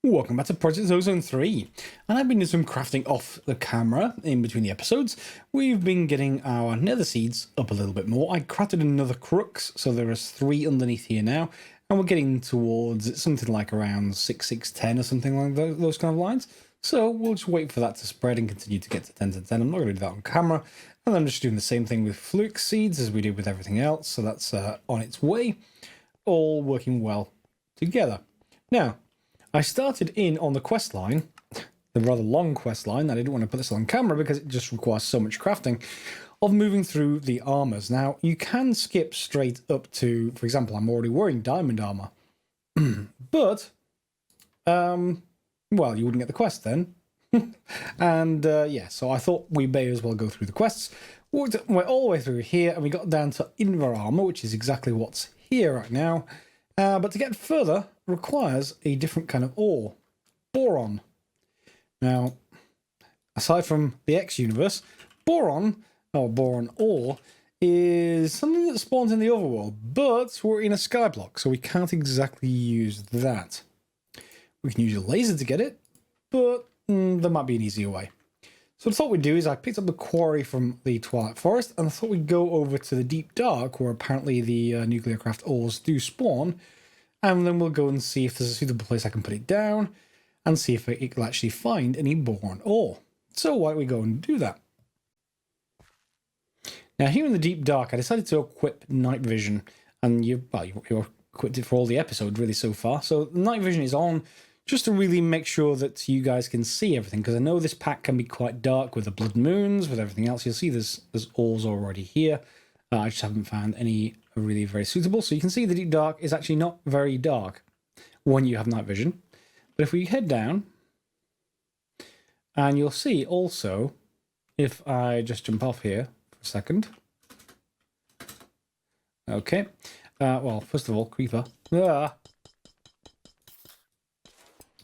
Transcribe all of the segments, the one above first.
Welcome back to Project Ozone 3, and I've been doing some crafting off the camera in between the episodes. We've been getting our nether seeds up a little bit more. I crafted another crux, so there is 3 underneath here now, and we're getting towards something like around 6, 6, 10 or something like those kind of lines. So we'll just wait for that to spread and continue to get to 10 to 10. I'm not going to do that on camera, and I'm just doing the same thing with fluke seeds as we did with everything else, so that's on its way, all working well together. Now, I started in on the quest line, the rather long quest line. I didn't want to put this on camera because it just requires so much crafting, of moving through the armors. Now, you can skip straight up to, for example, I'm already wearing diamond armor. But, well, you wouldn't get the quest then. And, yeah, so I thought we may as well go through the quests. Went all the way through here, and we got down to invar armor, which is exactly what's here right now. But to get further requires a different kind of ore, boron. Now, aside from the X universe, boron, or boron ore, is something that spawns in the overworld, but we're in a skyblock, so we can't exactly use that. We can use a laser to get it, but there might be an easier way. So what I thought we'd do is I picked up the quarry from the Twilight Forest, and I thought we'd go over to the Deep Dark, where apparently the nuclear craft ores do spawn, and then we'll go and see if there's a suitable place I can put it down, and see if it will actually find any boron ore. So why don't we go and do that? Now here in the Deep Dark, I decided to equip night vision, and you're equipped it for all the episodes really so far. So night vision is on, just to really make sure that you guys can see everything, because I know this pack can be quite dark with the blood moons, with everything else. You'll see there's ores already here. I just haven't found any really very suitable. So you can see the Deep Dark is actually not very dark when you have night vision. But if we head down, and you'll see also, if I just jump off here for a second. Okay. Well, first of all, creeper. Ah.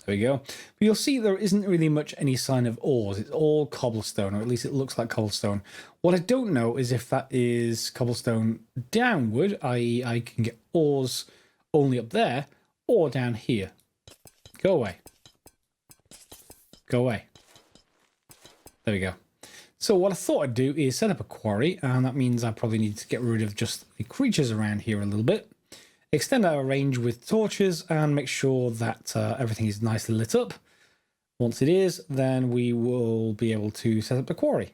There we go. But you'll see there isn't really much any sign of ores. It's all cobblestone, or at least it looks like cobblestone. What I don't know is if that is cobblestone downward, i.e. I can get ores only up there, or down here. Go away. Go away. There we go. So what I thought I'd do is set up a quarry, and that means I probably need to get rid of just the creatures around here a little bit. Extend our range with torches and make sure that everything is nicely lit up. Once it is, then we will be able to set up the quarry.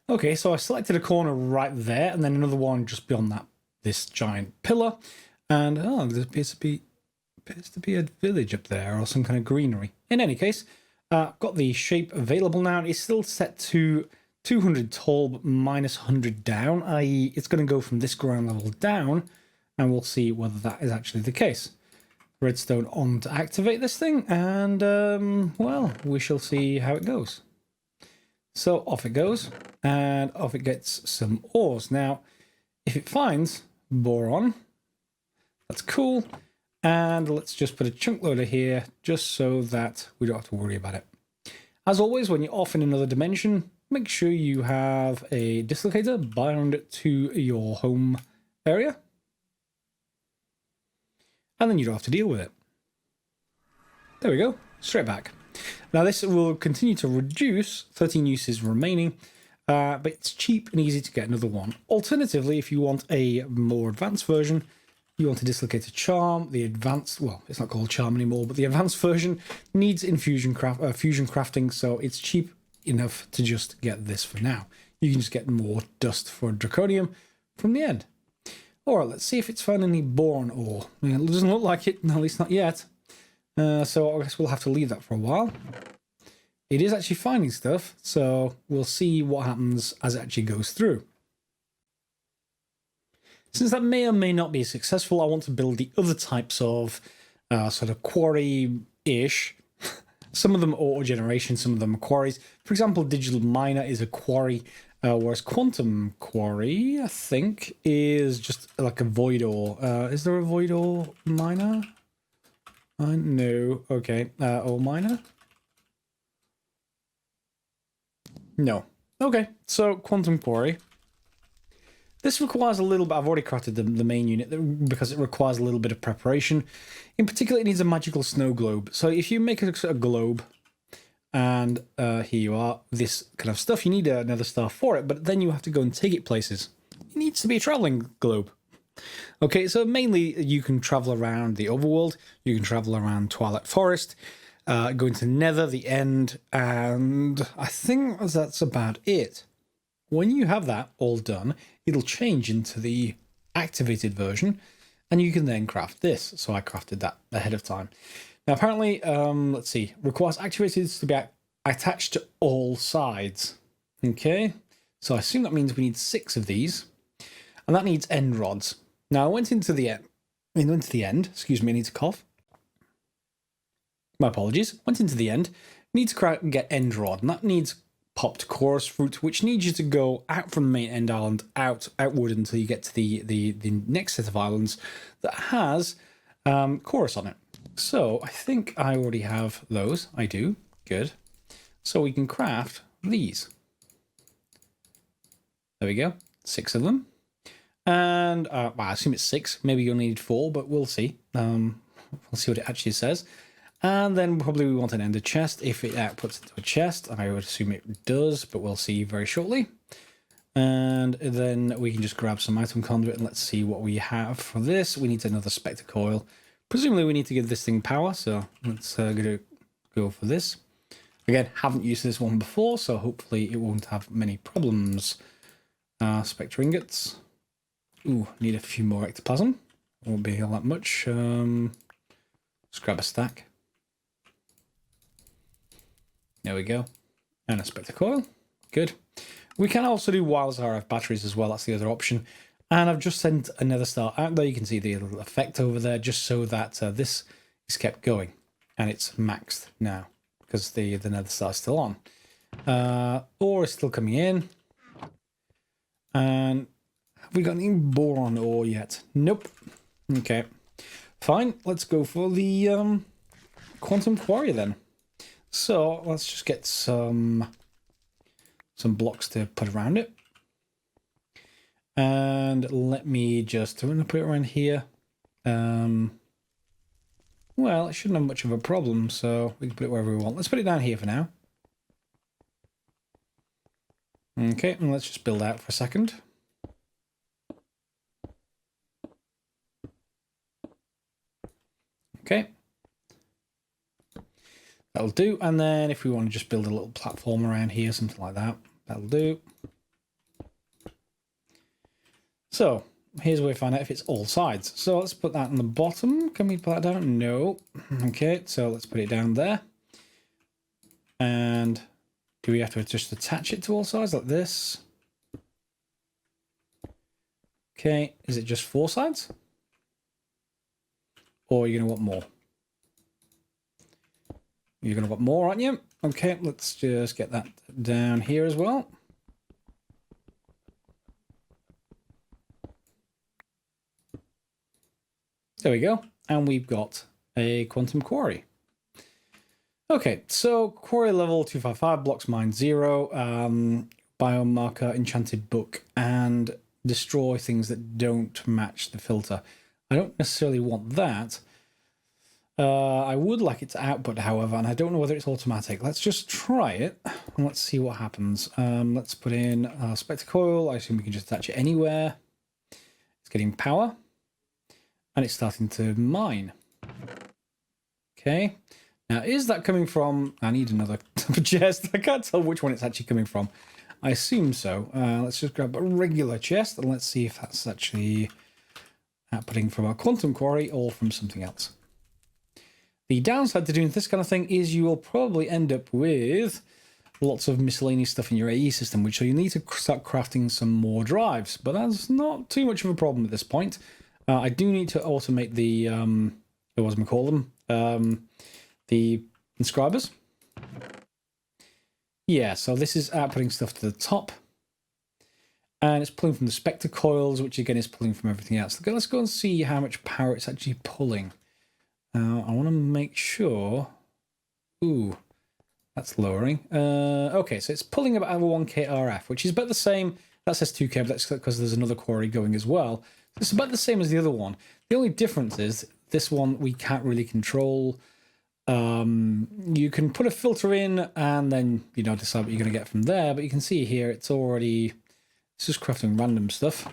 Okay, so I selected a corner right there, and then another one just beyond that, this giant pillar. And oh, there appears to be a village up there, or some kind of greenery. In any case, I've got the shape available now. It's still set to 200 tall, but minus 100 down, i.e. it's going to go from this ground level down, and we'll see whether that is actually the case. Redstone on to activate this thing, and, well, we shall see how it goes. So off it goes, and off it gets some ores. Now, if it finds boron, that's cool, and let's just put a chunk loader here, just so that we don't have to worry about it. As always, when you're off in another dimension, make sure you have a dislocator bound to your home area. And then you don't have to deal with it. There we go, straight back. Now this will continue to reduce, 13 uses remaining, but it's cheap and easy to get another one. Alternatively, if you want a more advanced version, you want to dislocate a charm, the advanced, well, it's not called charm anymore, but the advanced version needs fusion crafting, so it's cheap enough to just get this for now. You can just get more dust for draconium from the end. Alright, let's see if it's found any boron ore. It doesn't look like it, at least not yet. So I guess we'll have to leave that for a while. It is actually finding stuff, so we'll see what happens as it actually goes through. Since that may or may not be successful, I want to build the other types of sort of quarry-ish. Some of them are auto-generation, some of them are quarries. For example, Digital Miner is a quarry, whereas Quantum Quarry, I think, is just like a void ore. Is there a void ore miner? No. Okay. Ore miner? No. Okay, so Quantum Quarry This requires a little bit. I've already crafted the main unit because it requires a little bit of preparation. In particular, it needs a magical snow globe. So if you make a globe, and here you are, this kind of stuff, you need another star for it, but then you have to go and take it places. It needs to be a traveling globe. Okay, so mainly you can travel around the overworld, you can travel around Twilight Forest, go into Nether, the End, and I think that's about it. When you have that all done, it'll change into the activated version, and you can then craft this. So I crafted that ahead of time. Now, apparently, let's see, requires activators to be attached to all sides. Okay, so I assume that means we need 6 of these, and that needs end rods. Now, I went into the end. Excuse me, I need to cough. My apologies. Went into the end. Need to get end rod, and that needs popped chorus fruit, which needs you to go out from the main end island, outward until you get to the next set of islands that has chorus on it. So I think I already have those. I do. Good. So we can craft these. There we go. 6 of them. And well, I assume it's 6. Maybe you'll need 4, but we'll see. We'll see what it actually says. And then probably we want an ender chest. If it outputs into a chest, I would assume it does, but we'll see very shortly. And then we can just grab some item conduit and let's see what we have for this. We need another Spectre coil. Presumably we need to give this thing power, so let's go for this. Again, haven't used this one before, so hopefully it won't have many problems. Spectre ingots. Ooh, need a few more ectoplasm. Won't be all that much. Let's grab a stack. There we go. And a Spectre coil. Good. We can also do wireless RF batteries as well. That's the other option. And I've just sent another star out there. You can see the little effect over there, just so that this is kept going. And it's maxed now because the nether star is still on. Ore is still coming in. And have we got any boron ore yet? Nope. Okay. Fine. Let's go for the Quantum Quarry then. So let's just get some blocks to put around it. And let me just, I'm going to put it around here. Well, it shouldn't have much of a problem, so we can put it wherever we want. Let's put it down here for now. Okay, and let's just build out for a second. Okay. That'll do. And then if we want to just build a little platform around here, something like that, that'll do. So here's where we find out if it's all sides. So let's put that on the bottom. Can we put that down? No. Okay, so let's put it down there. And do we have to just attach it to all sides like this? Okay, is it just 4 sides? Or are you going to want more? You're going to want more, aren't you? Okay, let's just get that down here as well. There we go. And we've got a Quantum Quarry. Okay, so quarry level 255, blocks mine 0, biome marker, enchanted book, and destroy things that don't match the filter. I don't necessarily want that. I would like it to output, however, and I don't know whether it's automatic. Let's just try it, and let's see what happens. Let's put in a Spectre coil. I assume we can just attach it anywhere. It's getting power, and it's starting to mine. Okay. Now, is that coming from... I need another chest. I can't tell which one it's actually coming from. I assume so. Let's just grab a regular chest, and let's see if that's actually outputting from our Quantum Quarry or from something else. The downside to doing this kind of thing is you will probably end up with lots of miscellaneous stuff in your AE system, which so you need to start crafting some more drives. But that's not too much of a problem at this point. I do need to automate the... what was I call them? The inscribers. Yeah, so this is outputting stuff to the top. And it's pulling from the Spectre coils, which again is pulling from everything else. Let's go and see how much power it's actually pulling. I want to make sure... Ooh, that's lowering. Okay, so it's pulling about over 1k RF, which is about the same That says 2K, but that's because there's another quarry going as well. It's about the same as the other one. The only difference is this one we can't really control. You can put a filter in and then, you know, decide what you're going to get from there. But you can see here, it's just crafting random stuff.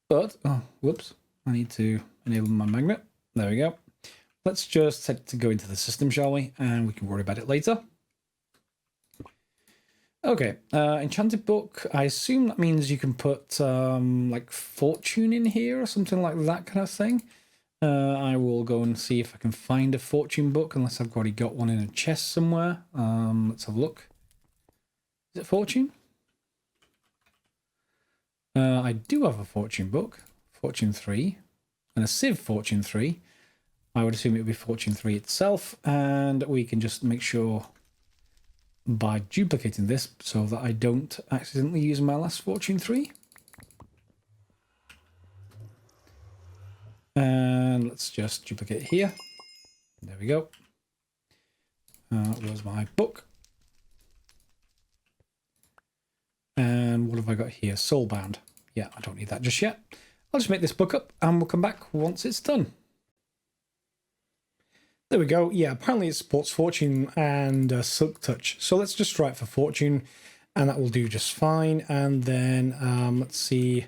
But, oh, whoops, I need to enable my magnet. There we go. Let's just set it to go into the system, shall we? And we can worry about it later. Okay, enchanted book. I assume that means you can put like fortune in here or something like that kind of thing. I will go and see if I can find a fortune book, unless I've already got one in a chest somewhere. Let's have a look. Is it fortune? I do have a fortune book, fortune 3, and a Civ fortune 3. I would assume it would be fortune 3 itself, and we can just make sure by duplicating this so that I don't accidentally use my last fortune 3. And let's just duplicate here. There we go. Where's my book? And what have I got here? Soulbound. Yeah, I don't need that just yet. I'll just make this book up and we'll come back once it's done. There we go. Yeah, apparently it supports Fortune and Silk Touch. So let's just try it for Fortune and that will do just fine. And then let's see,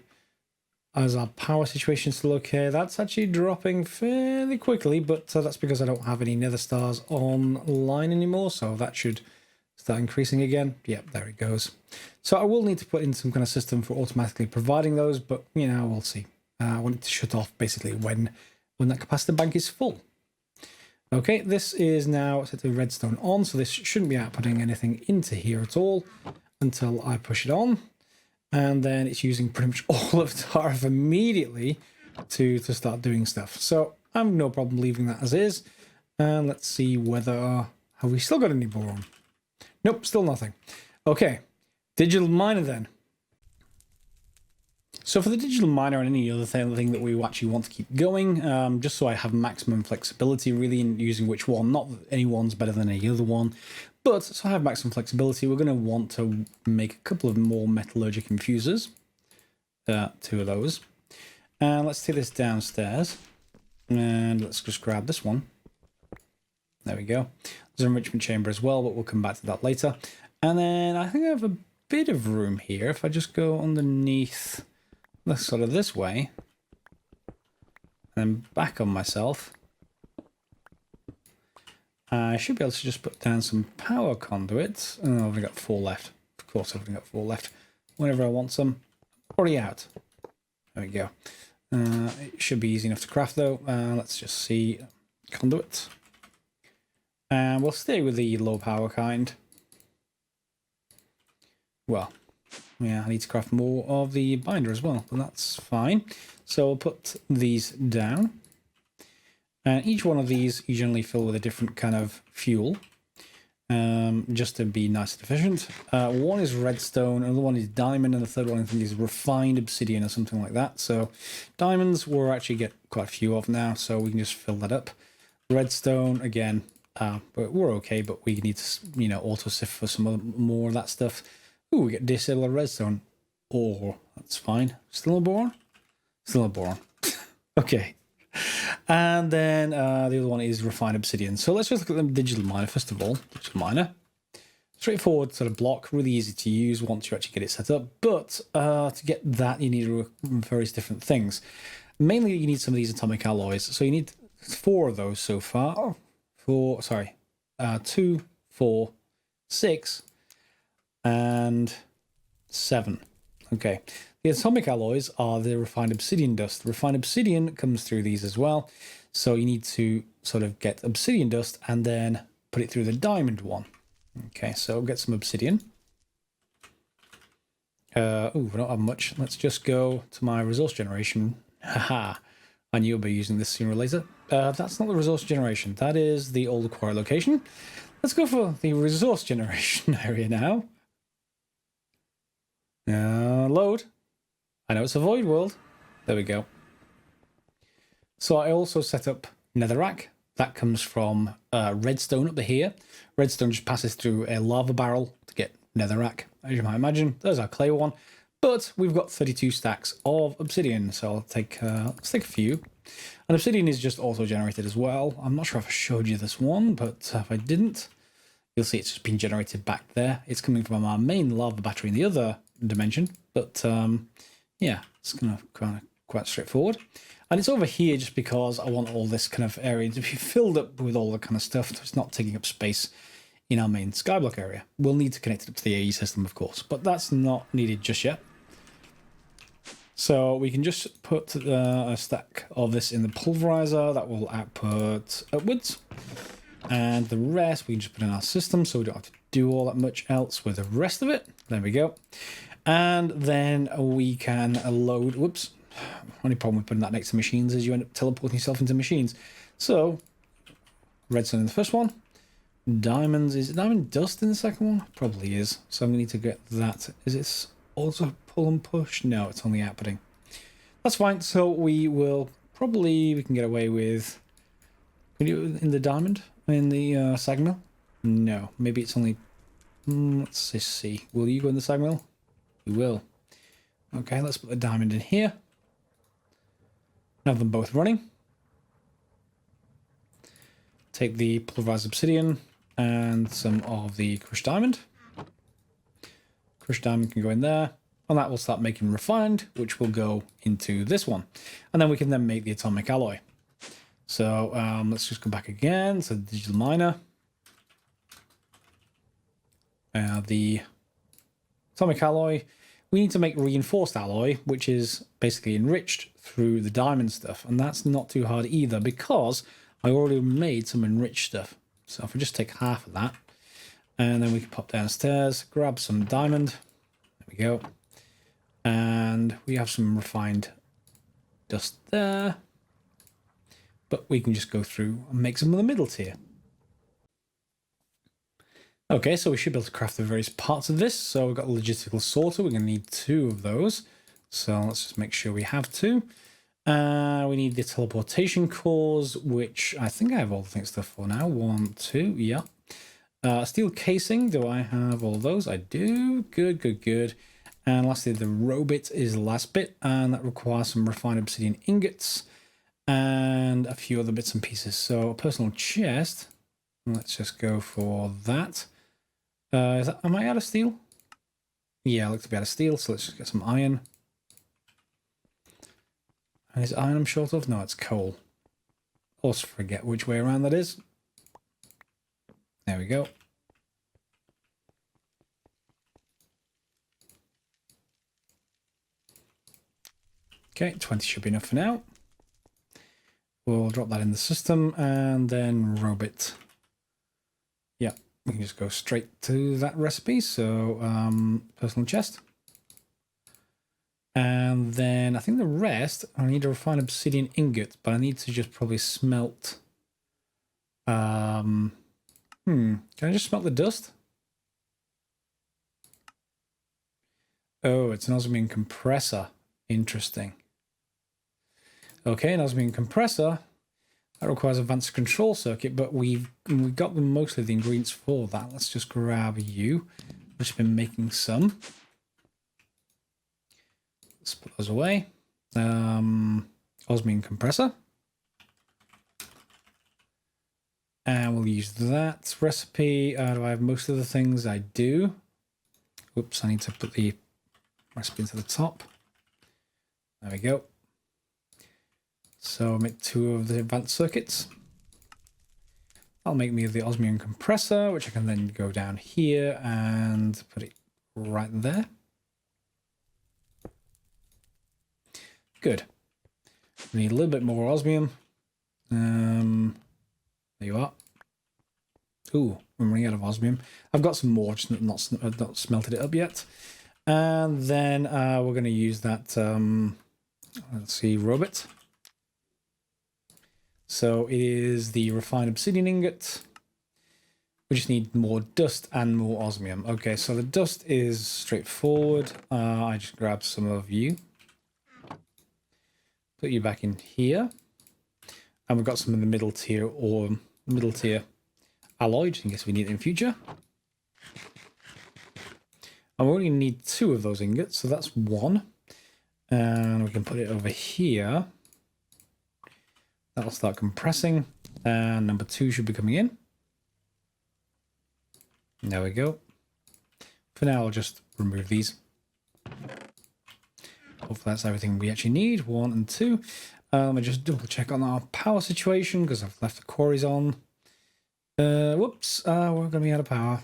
as our power situation still okay. That's actually dropping fairly quickly, but that's because I don't have any nether stars online anymore. So that should start increasing again. Yep, there it goes. So I will need to put in some kind of system for automatically providing those, but you know, we'll see. I want it to shut off basically when that capacitor bank is full. Okay, this is now set to redstone on, so this shouldn't be outputting anything into here at all until I push it on. And then it's using pretty much all of the RF immediately to start doing stuff. So I have no problem leaving that as is. And let's see whether, have we still got any boron? Nope, still nothing. Okay, digital miner then. So for the digital miner and any other thing that we actually want to keep going, just so I have maximum flexibility really in using which one, not that any one's better than any other one, but so I have maximum flexibility, we're going to want to make a couple of more metallurgic infusers, 2 of those. And let's take this downstairs, and let's just grab this one. There we go. There's an enrichment chamber as well, but we'll come back to that later. And then I think I have a bit of room here. If I just go underneath sort of this way, and then back on myself, I should be able to just put down some power conduits. Oh, I've only got 4 left. Of course I've only got 4 left. Whenever I want some, already out. There we go. It should be easy enough to craft though. Let's just see, conduit. And we'll stay with the low power kind. Well, yeah, I need to craft more of the binder as well, but that's fine. So we'll put these down. And each one of these you generally fill with a different kind of fuel, just to be nice and efficient. One is redstone, another one is diamond, and the third one I think is refined obsidian or something like that. So diamonds we'll actually get quite a few of now, so we can just fill that up. Redstone, again, but we're okay, but we need to, you know, auto sift for some more of that stuff. Ooh, we get disable redstone. Ore, that's fine. Still a boron? Still a boron. Okay. And then the other one is refined obsidian. So let's just look at the digital miner first of all. Digital miner. Straightforward sort of block, really easy to use once you actually get it set up. But to get that, you need various different things. Mainly, you need some of these atomic alloys. So you need 4 of those so far. 2, 4, 6, and 7. Okay. The atomic alloys are the refined obsidian dust. The refined obsidian comes through these as well. So you need to sort of get obsidian dust and then put it through the diamond one. Okay, so get some obsidian. Oh, we don't have much. Let's just go to my resource generation. Haha. I knew I'll be using this sooner or later. That's not the resource generation. That is the old quarry location. Let's go for the resource generation area now. Load. I know it's a void world. There we go. So I also set up netherrack. That comes from redstone up here. Redstone just passes through a lava barrel to get netherrack, as you might imagine. There's our clay one. But we've got 32 stacks of obsidian, so let's take a few. And obsidian is just auto-generated as well. I'm not sure if I showed you this one, but if I didn't, you'll see it's just been generated back there. It's coming from our main lava battery in the other dimension, but yeah, it's kind of quite straightforward. And it's over here just because I want all this kind of area to be filled up with all the kind of stuff, so it's not taking up space in our main skyblock area. We'll need to connect it up to the AE system, of course, but that's not needed just yet. So we can just put a stack of this in the pulverizer that will output upwards. And the rest we can just put in our system, so we don't have to do all that much else with the rest of it. There we go. And then we can load, whoops. Only problem with putting that next to machines is you end up teleporting yourself into machines. So, redstone in the first one. Diamonds, is it diamond dust in the second one? Probably is. So I'm going to need to get that. Is it also pull and push? No, it's only outputting. That's fine. So we can get away with, can you in the diamond? In the sag mill? No, maybe it's only, let's just see. Will you go in the sag mill? You will. Okay, let's put the diamond in here. Have them both running. Take the pulverized obsidian and some of the crushed diamond. Crushed diamond can go in there, and that will start making refined, which will go into this one. And then we can then make the atomic alloy. So let's just go back again. So digital miner. The atomic alloy. We need to make reinforced alloy, which is basically enriched through the diamond stuff. And that's not too hard either because I already made some enriched stuff. So if we just take half of that, and then we can pop downstairs, grab some diamond. There we go. And we have some refined dust there. But we can just go through and make some of the middle tier. Okay, so we should be able to craft the various parts of this. So we've got a logistical sorter. We're going to need 2 of those. So let's just make sure we have 2. We need the teleportation cores, which I think I have all the things stuff for now. 1, 2, yeah. Steel casing, do I have all those? I do. Good, good, good. And lastly, the robot is the last bit, and that requires some refined obsidian ingots and a few other bits and pieces. So a personal chest. Let's just go for that. Am I out of steel? Yeah, I look to be out of steel, so let's just get some iron. And is iron I'm short of? No, it's coal. Also forget which way around that is. There we go. Okay, 20 should be enough for now. We'll drop that in the system and then robot. Yeah, we can just go straight to that recipe. So personal chest. And then I think the rest, I need to refine obsidian ingot, but I need to just probably smelt. Can I just smelt the dust? Oh, it's an osmium compressor. Interesting. Okay, an osmium compressor. That requires advanced control circuit, but we've got most of the ingredients for that. Let's just grab you. I've just been making some. Let's put those away. Osmium compressor. And we'll use that recipe. Do I have most of the things? I do. Whoops, I need to put the recipe into the top. There we go. So I'll make 2 of the advanced circuits. I'll make me the osmium compressor, which I can then go down here and put it right there. Good. We need a little bit more osmium. There you are. Ooh, I'm running out of osmium. I've got some more, just not smelted it up yet. And then we're going to use that, let's see, robot. So it is the refined obsidian ingot. We just need more dust and more osmium. Okay, so the dust is straightforward. I just grabbed some of you. Put you back in here. And we've got some in the middle tier or middle tier alloy, just in case we need it in future. And we only need 2 of those ingots, so that's 1. And we can put it over here. That'll start compressing. And number 2 should be coming in. There we go. For now, I'll just remove these. Hopefully that's everything we actually need. 1 and 2. Let me just double check on our power situation because I've left the quarries on. Whoops, we're going to be out of power.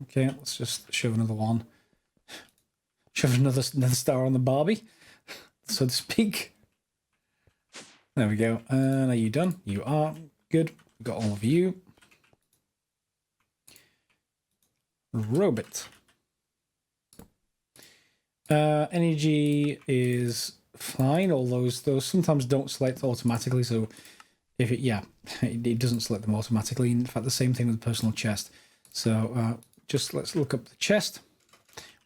Okay, let's just shove another one. Shove another star on the Barbie, so to speak. There we go. And are you done? You are. Good. We've got all of you. Robot. Energy is fine. All those sometimes don't select automatically. So if it doesn't select them automatically. In fact, the same thing with the personal chest. So just let's look up the chest.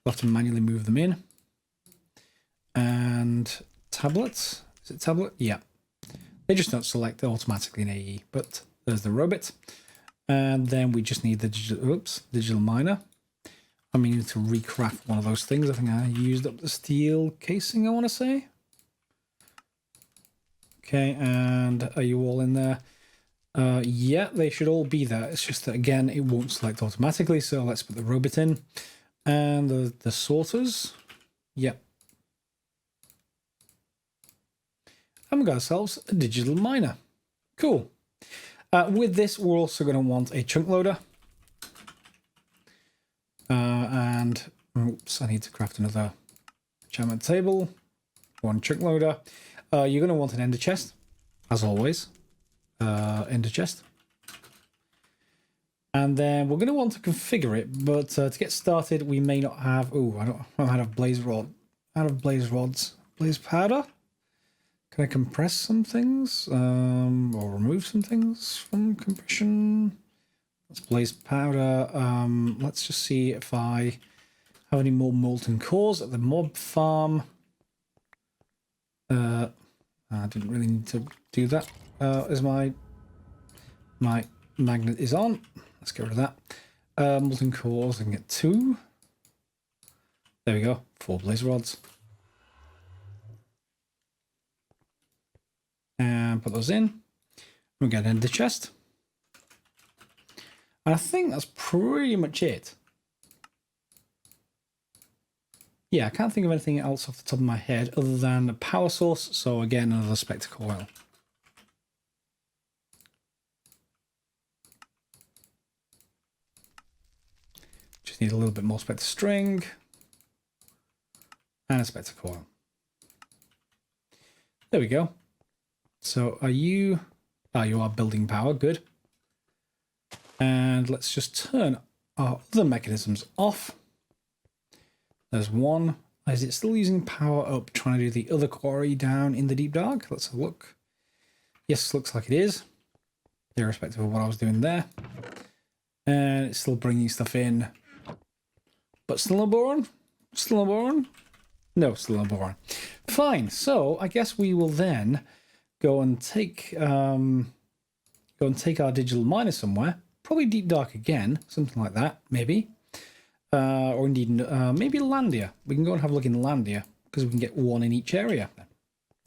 We'll have to manually move them in. And tablets. Is it tablet? Yeah. They just don't select automatically in AE. But there's the robot. And then we just need the digital miner. I mean, to recraft one of those things. I think I used up the steel casing, I want to say. Okay, and are you all in there? Yeah, they should all be there. It's just that, again, it won't select automatically. So let's put the robot in. And the sorters. Yep. And we've got ourselves a digital miner. Cool. With this, we're also going to want a chunk loader. And oops, I need to craft another enchantment table. 1 chunk loader. You're going to want an ender chest, as always. Ender chest. And then we're going to want to configure it, but to get started, we may not have. Oh, I don't have blaze rod. Out of blaze rods, blaze powder. Can I compress some things, or remove some things from compression? Let's blaze powder. Let's just see if I have any more molten cores at the mob farm. I didn't really need to do that. As my magnet is on. Let's get rid of that. Molten cores, I can get 2. There we go. 4 blaze rods. And put those in. We'll get into the chest. And I think that's pretty much it. Yeah, I can't think of anything else off the top of my head other than a power source. So again, another spectacle oil. Just need a little bit more spectre string. And a spectacle oil. There we go. So are you... Oh, you are building power. Good. And let's just turn our other mechanisms off. There's one. Is it still using power up, trying to do the other quarry down in the deep dark? Let's have a look. Yes, looks like it is. Irrespective of what I was doing there. And it's still bringing stuff in. But still no boron? Still no boron? No, still no boron. Fine. So I guess we will then go and take our digital miner somewhere. Probably deep dark again, something like that, maybe. Or indeed, maybe Landia. We can go and have a look in Landia, because we can get 1 in each area.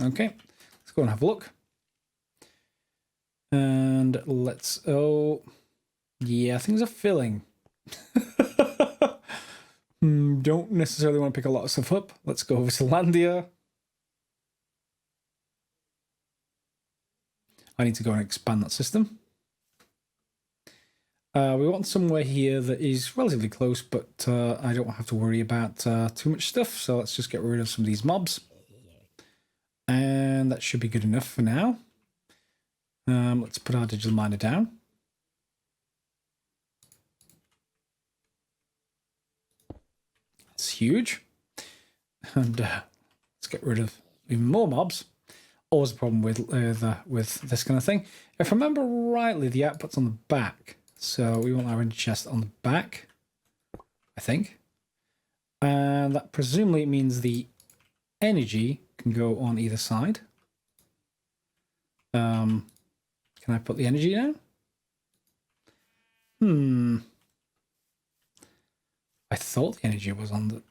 Okay, let's go and have a look. And let's... Oh, yeah, things are filling. Don't necessarily want to pick a lot of stuff up. Let's go over to Landia. I need to go and expand that system. We want somewhere here that is relatively close, but I don't have to worry about too much stuff. So let's just get rid of some of these mobs. And that should be good enough for now. Let's put our digital miner down. It's huge. And let's get rid of even more mobs. Always a problem with this kind of thing. If I remember rightly, the output's on the back. So we want our ender chest on the back, I think. And that presumably means the energy can go on either side. Can I put the energy down? I thought the energy was on the...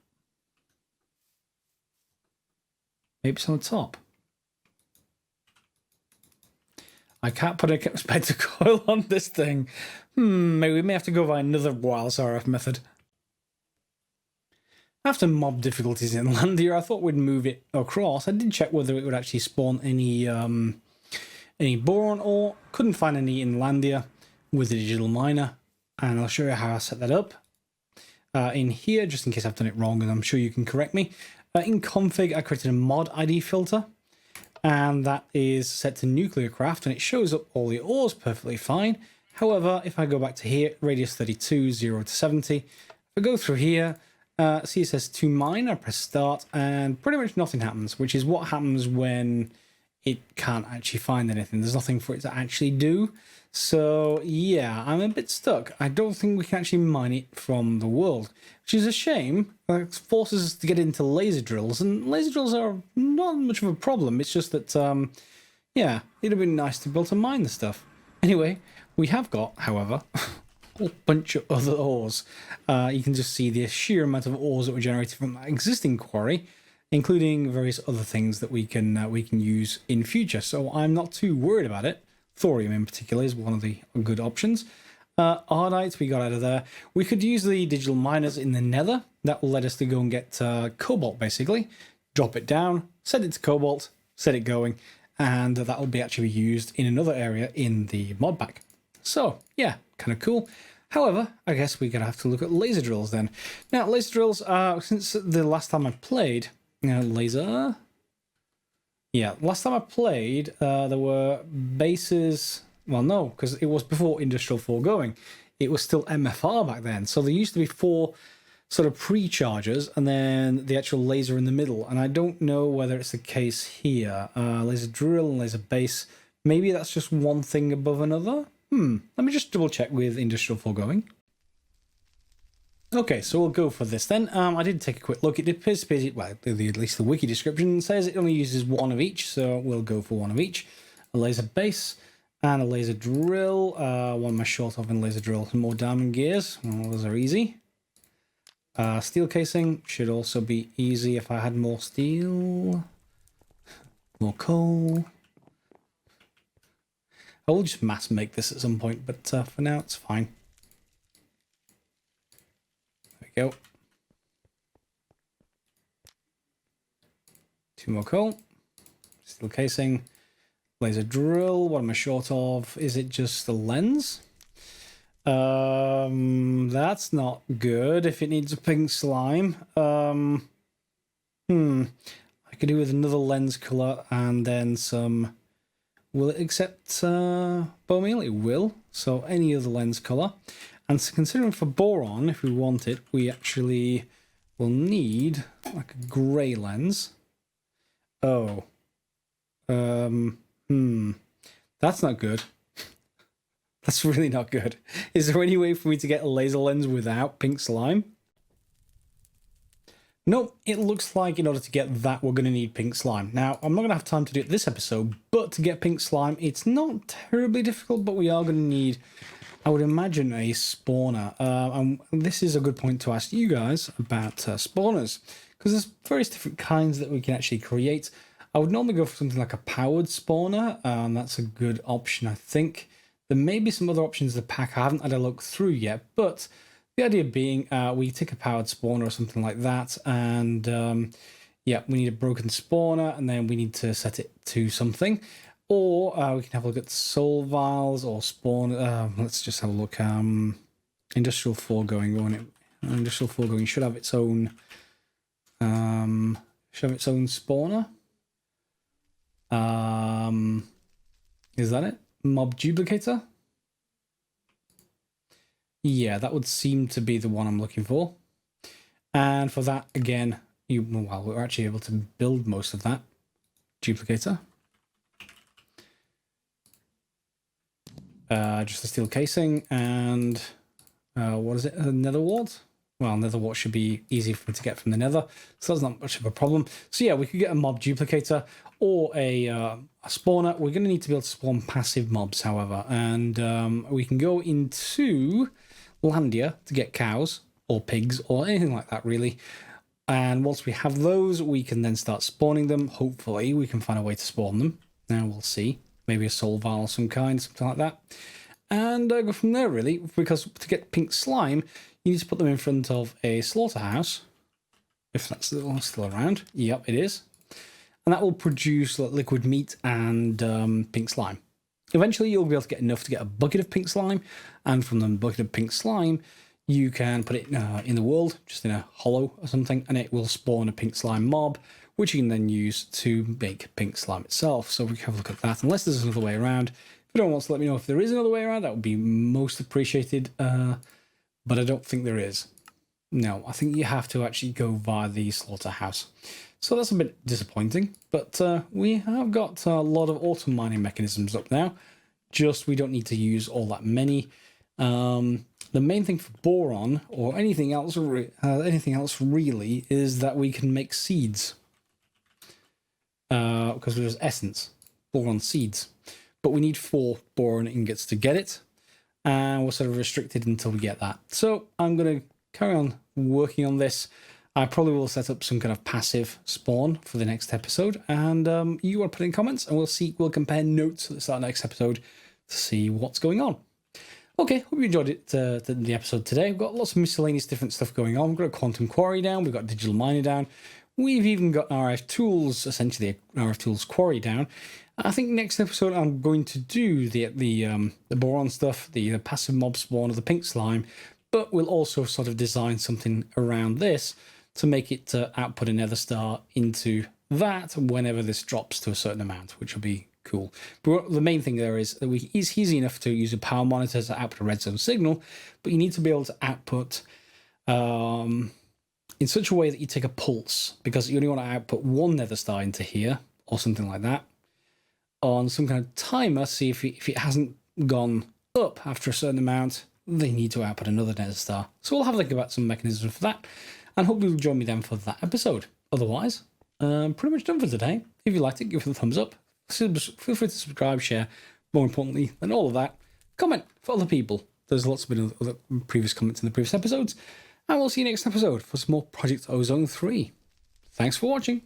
Maybe it's on the top. I can't put a spectre coil on this thing. Maybe we may have to go by another wireless RF method. After mob difficulties in Landia, I thought we'd move it across. I did check whether it would actually spawn any boron ore. Couldn't find any in Landia with the digital miner. And I'll show you how I set that up. In here, just in case I've done it wrong, and I'm sure you can correct me. In config, I created a mod ID filter. And that is set to nuclear craft, and it shows up all the ores perfectly fine. However, if I go back to here, radius 32, 0 to 70, if I go through here, see it says to mine, I press start, and pretty much nothing happens, which is what happens when it can't actually find anything. There's nothing for it to actually do. So yeah, I'm a bit stuck. I don't think we can actually mine it from the world, which is a shame. It forces us to get into laser drills, and laser drills are not much of a problem. It's just that, yeah, it'd have been nice to be able to mine the stuff. Anyway, we have got, however, a whole bunch of other ores. You can just see the sheer amount of ores that were generated from that existing quarry, including various other things that we can use in future. So I'm not too worried about it. Thorium in particular is one of the good options. Ardite we got out of there. We could use the digital miners in the nether. That will let us to go and get cobalt, basically. Drop it down, set it to cobalt, set it going, and that will be actually used in another area in the mod pack. So, yeah, kind of cool. However, I guess we're going to have to look at laser drills then. Now, laser drills, since the last time I played, laser... Yeah, last time I played, there were bases... Well, no, because it was before Industrial Foregoing. It was still MFR back then. So there used to be 4 sort of pre-chargers and then the actual laser in the middle. And I don't know whether it's the case here. Laser drill and laser base. Maybe that's just one thing above another? Let me just double check with Industrial Foregoing. Okay, so we'll go for this then. I did take a quick look. It appears to be, well, at least the wiki description says it only uses 1 of each, so we'll go for 1 of each. A laser base and a laser drill. What am I short of in laser drill? More diamond gears. Well, those are easy. Steel casing should also be easy if I had more steel. More coal. I will just mass make this at some point, but for now it's fine. Go. 2 more coal. Steel casing. Laser drill. What am I short of? Is it just the lens? That's not good. If it needs a pink slime. I could do with another lens color and then some... Will it accept bone meal? It will. So any other lens color. And so considering for boron, if we want it, we actually will need like a grey lens. Oh. That's not good. That's really not good. Is there any way for me to get a laser lens without pink slime? Nope, it looks like in order to get that, we're going to need pink slime. Now, I'm not going to have time to do it this episode, but to get pink slime, it's not terribly difficult, but we are going to need... I would imagine a spawner, and this is a good point to ask you guys about spawners, because there's various different kinds that we can actually create. I would normally go for something like a powered spawner, and that's a good option, I think. There may be some other options in the pack I haven't had a look through yet, but the idea being we take a powered spawner or something like that, and yeah, we need a broken spawner, and then we need to set it to something. Or we can have a look at soul vials or spawn. Let's just have a look. Industrial Foregoing, won't it? Industrial Foregoing should have its own. Spawner. Is that it? Mob duplicator. Yeah, that would seem to be the one I'm looking for. And for that, again, we're actually able to build most of that duplicator. Just a steel casing and what is it? A nether wart? Well, nether wart should be easy for me to get from the nether, so that's not much of a problem. So yeah, we could get a mob duplicator or a spawner. We're going to need to be able to spawn passive mobs, however, and we can go into Landia to get cows. or pigs or anything like that, really. And once we have those, we can then start spawning them. Hopefully, we can find a way to spawn them. Now we'll see. Maybe a soul vial of some kind, something like that. And go from there, really. Because to get pink slime, you need to put them in front of a slaughterhouse. If that's still around. Yep, it is. And that will produce liquid meat and pink slime. Eventually, you'll be able to get enough to get a bucket of pink slime. And from the bucket of pink slime, you can put it in the world, just in a hollow or something, and it will spawn a pink slime mob, which you can then use to make pink slime itself. So we can have a look at that, unless there's another way around. If anyone wants to let me know if there is another way around, that would be most appreciated, but I don't think there is. No, I think you have to actually go via the slaughterhouse. So that's a bit disappointing, but we have got a lot of auto mining mechanisms up now. Just we don't need to use all that many. The main thing for boron or anything else really is that we can make seeds. Because there's essence, boron seeds. But we need 4 boron ingots to get it. And we're sort of restricted until we get that. So I'm going to carry on working on this. I probably will set up some kind of passive spawn for the next episode. And you want to put in comments and we'll compare notes at the start of the next episode to see what's going on. Okay, hope you enjoyed it, the episode today. We've got lots of miscellaneous different stuff going on. We've got a Quantum Quarry down. We've got Digital Miner down. We've even got RFTools, essentially RFTools Quarry down. I think next episode I'm going to do the Boron stuff, the passive mob spawn of the pink slime, but we'll also sort of design something around this to make it output a nether star into that whenever this drops to a certain amount, which will be cool. But the main thing there is that it's easy enough to use a power monitor to output a redstone signal, but you need to be able to output in such a way that you take a pulse, because you only want to output 1 nether star into here or something like that on some kind of timer. See if it hasn't gone up after a certain amount, they need to output another nether star. So we'll have a think about some mechanism for that, and hope you'll join me then for that episode. Otherwise, pretty much done for today. If you liked it, give it a thumbs up. Feel free to subscribe, share. More importantly than all of that, comment for other people. There's lots of other previous comments in the previous episodes. And we'll see you next episode for some more Project Ozone 3. Thanks for watching.